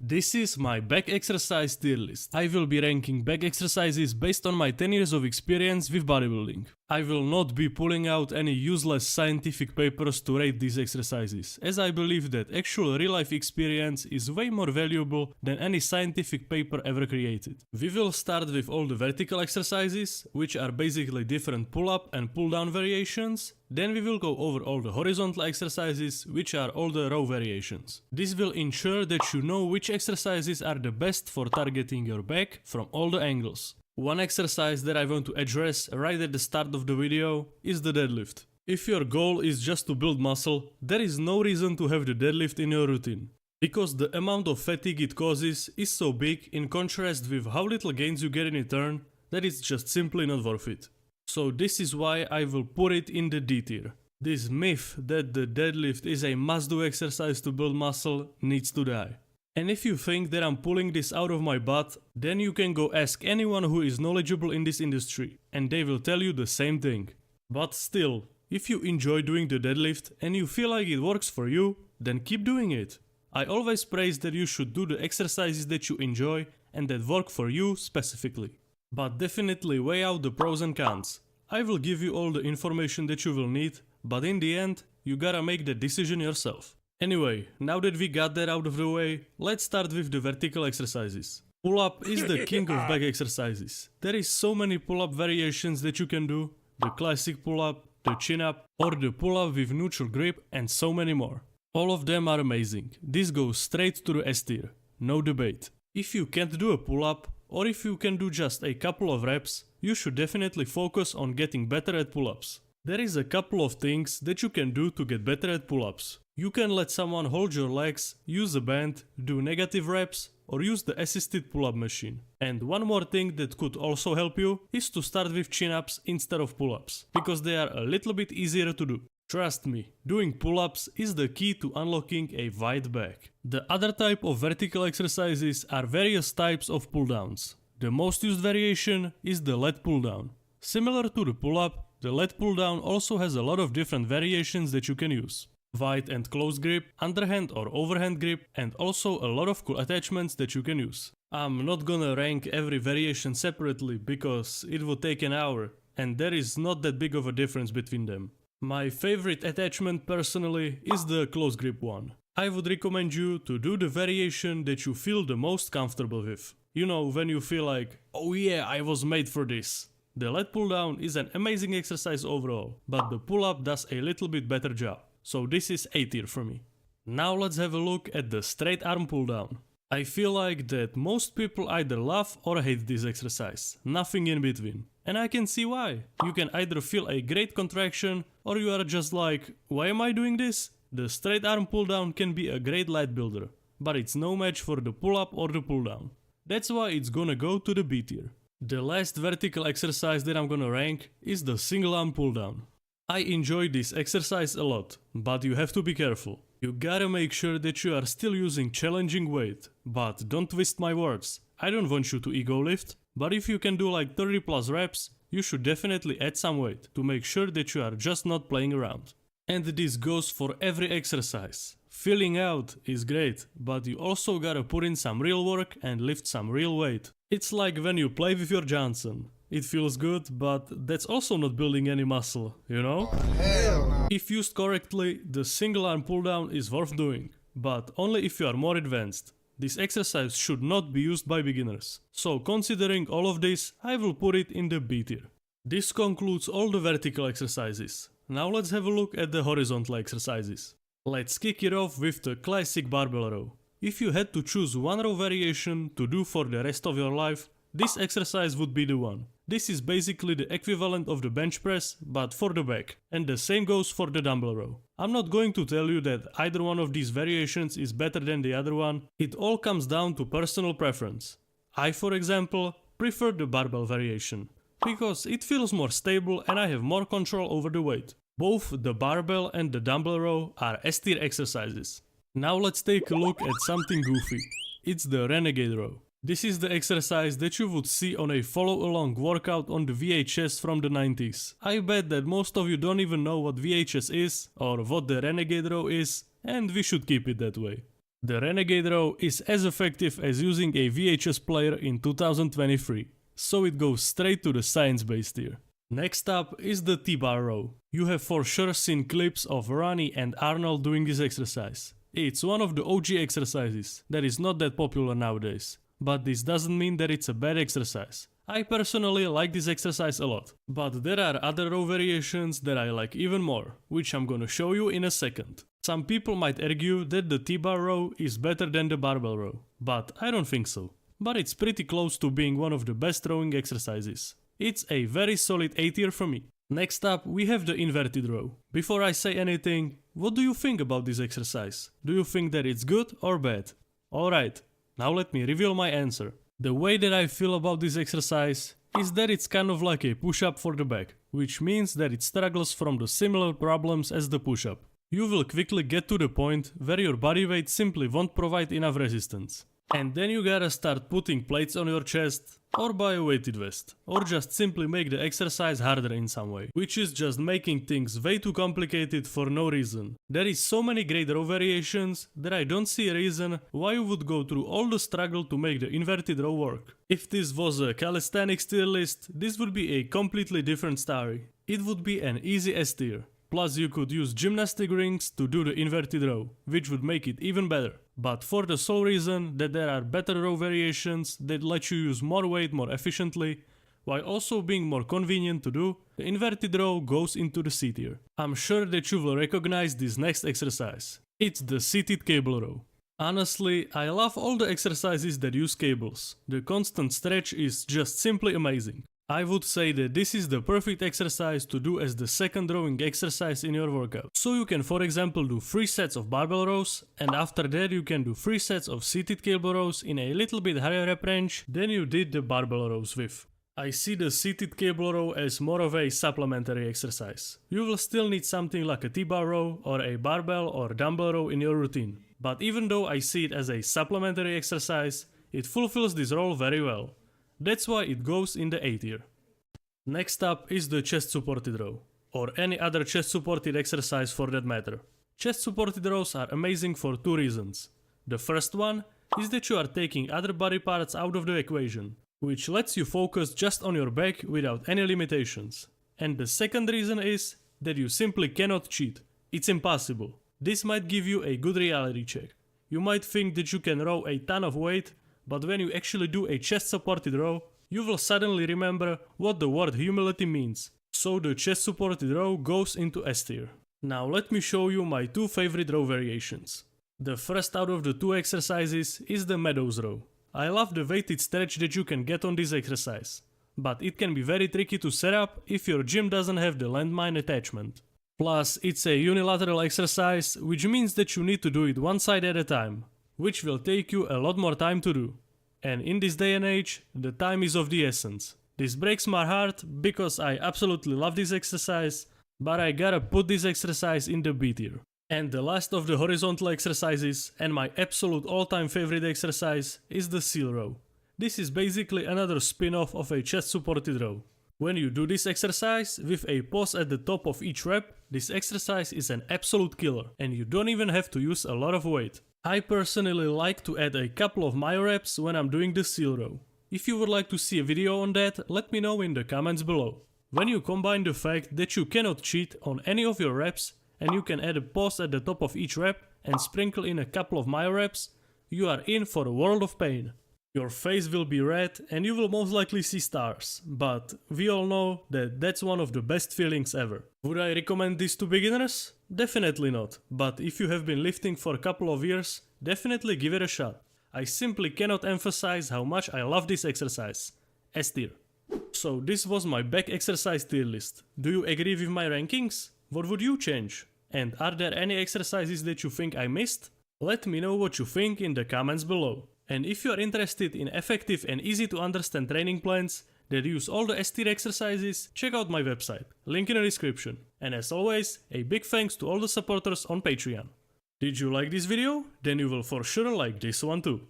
This is my back exercise tier list. I will be ranking back exercises based on my 10 years of experience with bodybuilding. I will not be pulling out any useless scientific papers to rate these exercises, as I believe that actual real-life experience is way more valuable than any scientific paper ever created. We will start with all the vertical exercises, which are basically different pull-up and pull-down variations. Then we will go over all the horizontal exercises, which are all the row variations. This will ensure that you know which exercises are the best for targeting your back from all the angles. One exercise that I want to address right at the start of the video is the deadlift. If your goal is just to build muscle, there is no reason to have the deadlift in your routine, because the amount of fatigue it causes is so big in contrast with how little gains you get in return that it's just simply not worth it. So this is why I will put it in the D tier. This myth that the deadlift is a must-do exercise to build muscle needs to die. And if you think that I'm pulling this out of my butt, then you can go ask anyone who is knowledgeable in this industry, and they will tell you the same thing. But still, if you enjoy doing the deadlift and you feel like it works for you, then keep doing it. I always praise that you should do the exercises that you enjoy and that work for you specifically. But definitely weigh out the pros and cons. I will give you all the information that you will need, but in the end, you gotta make the decision yourself. Anyway, now that we got that out of the way, let's start with the vertical exercises. Pull-up is the king of back exercises. There is so many pull-up variations that you can do, the classic pull-up, the chin-up, or the pull-up with neutral grip, and so many more. All of them are amazing. This goes straight to the S tier, no debate. If you can't do a pull-up, or if you can do just a couple of reps, you should definitely focus on getting better at pull-ups. There is a couple of things that you can do to get better at pull-ups. You can let someone hold your legs, use a band, do negative reps, or use the assisted pull-up machine. And one more thing that could also help you is to start with chin-ups instead of pull-ups, because they are a little bit easier to do. Trust me, doing pull-ups is the key to unlocking a wide back. The other type of vertical exercises are various types of pull-downs. The most used variation is the lat pull-down. Similar to the pull-up, the lat pull-down also has a lot of different variations that you can use. Wide and close grip, underhand or overhand grip, and also a lot of cool attachments that you can use. I'm not gonna rank every variation separately because it would take an hour, and there is not that big of a difference between them. My favorite attachment personally is the close grip one. I would recommend you to do the variation that you feel the most comfortable with. You know, when you feel like, oh yeah, I was made for this. The lat pull down is an amazing exercise overall, but the pull up does a little bit better job. So this is A tier for me. Now let's have a look at the straight arm pull down. I feel like that most people either love or hate this exercise, nothing in between. And I can see why. You can either feel a great contraction or you are just like, why am I doing this? The straight arm pull down can be a great lat builder, but it's no match for the pull up or the pull down. That's why it's gonna go to the B tier. The last vertical exercise that I'm gonna rank is the single arm pull down. I enjoy this exercise a lot, but you have to be careful. You gotta make sure that you are still using challenging weight, but don't twist my words. I don't want you to ego lift, but if you can do like 30 plus reps, you should definitely add some weight to make sure that you are just not playing around. And this goes for every exercise. Filling out is great, but you also gotta put in some real work and lift some real weight. It's like when you play with your Johnson. It feels good, but that's also not building any muscle, you know? Hell no. If used correctly, the single arm pull down is worth doing, but only if you are more advanced. This exercise should not be used by beginners. So considering all of this, I will put it in the B tier. This concludes all the vertical exercises. Now let's have a look at the horizontal exercises. Let's kick it off with the classic barbell row. If you had to choose one row variation to do for the rest of your life, this exercise would be the one. This is basically the equivalent of the bench press, but for the back, and the same goes for the dumbbell row. I'm not going to tell you that either one of these variations is better than the other one. It all comes down to personal preference. I, for example, prefer the barbell variation, because it feels more stable and I have more control over the weight. Both the barbell and the dumbbell row are S tier exercises. Now let's take a look at something goofy. It's the renegade row. This is the exercise that you would see on a follow-along workout on the VHS from the 90s. I bet that most of you don't even know what VHS is or what the renegade row is, and we should keep it that way. The Renegade row is as effective as using a VHS player in 2023, so it goes straight to the science-based tier. Next up is the T-bar row. You have for sure seen clips of Ronnie and Arnold doing this exercise. It's one of the OG exercises that is not that popular nowadays, but this doesn't mean that it's a bad exercise. I personally like this exercise a lot, but there are other row variations that I like even more, which I'm gonna show you in a second. Some people might argue that the T-bar row is better than the barbell row, but I don't think so. But it's pretty close to being one of the best rowing exercises. It's a very solid A tier for me. Next up we have the inverted row. Before I say anything, what do you think about this exercise? Do you think that it's good or bad? Alright, now let me reveal my answer. The way that I feel about this exercise is that it's kind of like a push-up for the back, which means that it struggles from the similar problems as the push-up. You will quickly get to the point where your body weight simply won't provide enough resistance. And then you gotta start putting plates on your chest, or buy a weighted vest, or just simply make the exercise harder in some way, which is just making things way too complicated for no reason. There is so many great row variations that I don't see a reason why you would go through all the struggle to make the inverted row work. If this was a calisthenics tier list, this would be a completely different story. It would be an easy S tier. Plus you could use gymnastic rings to do the inverted row, which would make it even better. But for the sole reason that there are better row variations that let you use more weight more efficiently, while also being more convenient to do, the inverted row goes into the C tier. I'm sure that you will recognize this next exercise. It's the seated cable row. Honestly, I love all the exercises that use cables. The constant stretch is just simply amazing. I would say that this is the perfect exercise to do as the second rowing exercise in your workout. So you can for example do 3 sets of barbell rows, and after that you can do 3 sets of seated cable rows in a little bit higher rep range than you did the barbell rows with. I see the seated cable row as more of a supplementary exercise. You will still need something like a T-bar row or a barbell or dumbbell row in your routine. But even though I see it as a supplementary exercise, it fulfills this role very well. That's why it goes in the A tier. Next up is the chest supported row, or any other chest supported exercise for that matter. Chest supported rows are amazing for 2 reasons. The first one is that you are taking other body parts out of the equation, which lets you focus just on your back without any limitations. And the second reason is that you simply cannot cheat. It's impossible. This might give you a good reality check. You might think that you can row a ton of weight, but when you actually do a chest supported row, you will suddenly remember what the word humility means. So the chest supported row goes into S tier. Now let me show you my 2 favorite row variations. The first out of the 2 exercises is the Meadows row. I love the weighted stretch that you can get on this exercise, but it can be very tricky to set up if your gym doesn't have the landmine attachment. Plus it's a unilateral exercise, which means that you need to do it one side at a time, which will take you a lot more time to do. And in this day and age, the time is of the essence. This breaks my heart because I absolutely love this exercise, but I gotta put this exercise in the B tier. And the last of the horizontal exercises, and my absolute all-time favorite exercise, is the seal row. This is basically another spin-off of a chest supported row. When you do this exercise with a pause at the top of each rep, this exercise is an absolute killer, and you don't even have to use a lot of weight. I personally like to add a couple of myoreps when I'm doing the seal row. If you would like to see a video on that, let me know in the comments below. When you combine the fact that you cannot cheat on any of your reps, and you can add a pause at the top of each rep and sprinkle in a couple of myoreps, you are in for a world of pain. Your face will be red and you will most likely see stars, but we all know that that's one of the best feelings ever. Would I recommend this to beginners? Definitely not, but if you have been lifting for a couple of years, definitely give it a shot. I simply cannot emphasize how much I love this exercise. S tier. So this was my back exercise tier list. Do you agree with my rankings? What would you change? And are there any exercises that you think I missed? Let me know what you think in the comments below. And if you are interested in effective and easy to understand training plans that use all the S tier exercises, check out my website, link in the description. And as always, a big thanks to all the supporters on Patreon. Did you like this video? Then you will for sure like this one too.